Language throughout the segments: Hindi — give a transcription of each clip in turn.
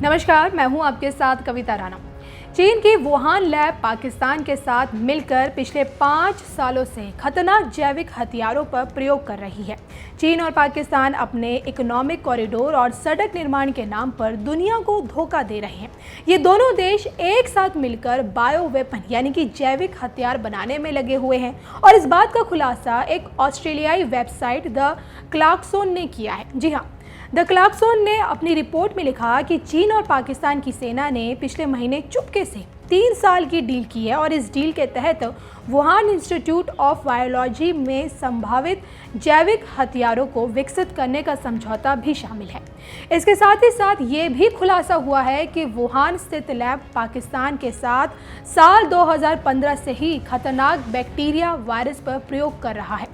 नमस्कार, मैं हूं आपके साथ कविता राणा। चीन की वुहान लैब पाकिस्तान के साथ मिलकर पिछले 5 सालों से खतरनाक जैविक हथियारों पर प्रयोग कर रही है। चीन और पाकिस्तान अपने इकोनॉमिक कॉरिडोर और सड़क निर्माण के नाम पर दुनिया को धोखा दे रहे हैं। ये दोनों देश एक साथ मिलकर बायो वेपन यानी कि जैविक हथियार बनाने में लगे हुए हैं और इस बात का खुलासा एक ऑस्ट्रेलियाई वेबसाइट द क्लार्कसोन ने किया है। जी हाँ, द क्लार्कसोन ने अपनी रिपोर्ट में लिखा कि चीन और पाकिस्तान की सेना ने पिछले महीने चुपके से 3 साल की डील की है और इस डील के तहत वुहान इंस्टीट्यूट ऑफ बायोलॉजी में संभावित जैविक हथियारों को विकसित करने का समझौता भी शामिल है। इसके साथ ही साथ ये भी खुलासा हुआ है कि वुहान स्थित लैब पाकिस्तान के साथ साल 2015 से ही खतरनाक बैक्टीरिया वायरस पर प्रयोग कर रहा है।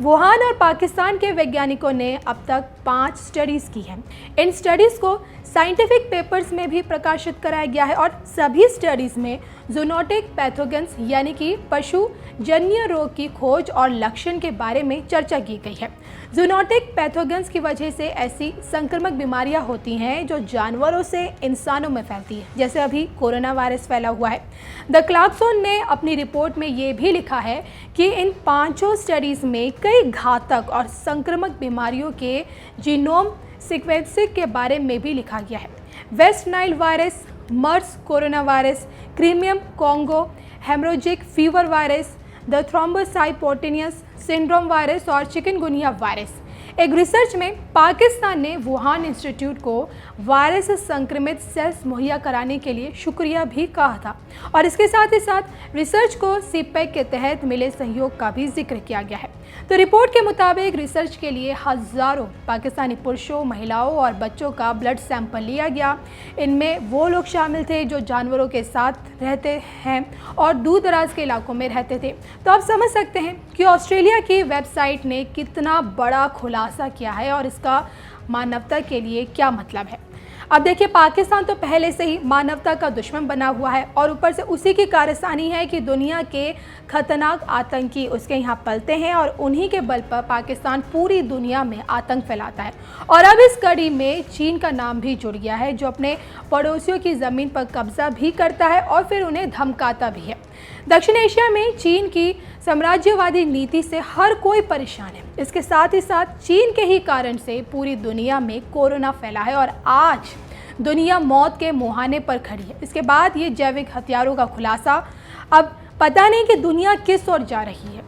वुहान और पाकिस्तान के वैज्ञानिकों ने अब तक 5 स्टडीज़ की हैं। इन स्टडीज़ को साइंटिफिक पेपर्स में भी प्रकाशित कराया गया है और सभी स्टडीज़ में जूनोटिक पैथोजेंस यानी कि पशु जन्य रोग की खोज और लक्षण के बारे में चर्चा की गई है। जूनोटिक पैथोजेंस की वजह से ऐसी संक्रामक बीमारियां होती हैं जो जानवरों से इंसानों में फैलती है, जैसे अभी कोरोना वायरस फैला हुआ है। द क्लार्कसोन ने अपनी रिपोर्ट में ये भी लिखा है कि इन 5 स्टडीज़ में कई घातक और संक्रामक बीमारियों के जीनोम सीक्वेंसिंग के बारे में भी लिखा गया है। West Nile virus, MERS corona virus, Crimean Congo haemorrhagic fever virus, the thrombocytopenia syndrome virus और चिकनगुनिया वायरस। एक रिसर्च में पाकिस्तान ने वुहान इंस्टीट्यूट को वायरस से संक्रमित सेल्स मुहैया कराने के लिए शुक्रिया भी कहा था और इसके साथ ही साथ रिसर्च को सीपेक के तहत मिले सहयोग का भी जिक्र किया गया है। तो रिपोर्ट के मुताबिक रिसर्च के लिए हज़ारों पाकिस्तानी पुरुषों, महिलाओं और बच्चों का ब्लड सैंपल लिया गया। इनमें वो लोग शामिल थे जो जानवरों के साथ रहते हैं और दूर दराज के इलाकों में रहते थे। तो आप समझ सकते हैं कि ऑस्ट्रेलिया की वेबसाइट ने कितना बड़ा खुलासा किया है और इसका मानवता के लिए क्या मतलब है। अब देखिए, पाकिस्तान तो पहले से ही मानवता का दुश्मन बना हुआ है और ऊपर से उसी की कारस्तानी है कि दुनिया के खतरनाक आतंकी उसके यहाँ पलते हैं और उन्हीं के बल पर पाकिस्तान पूरी दुनिया में आतंक फैलाता है। और अब इस कड़ी में चीन का नाम भी जुड़ गया है, जो अपने पड़ोसियों की ज़मीन पर कब्जा भी करता है और फिर उन्हें धमकाता भी है। दक्षिण एशिया में चीन की साम्राज्यवादी नीति से हर कोई परेशान है। इसके साथ ही साथ चीन के ही कारण से पूरी दुनिया में कोरोना फैला है और आज दुनिया मौत के मुहाने पर खड़ी है। इसके बाद ये जैविक हथियारों का खुलासा, अब पता नहीं कि दुनिया किस ओर जा रही है।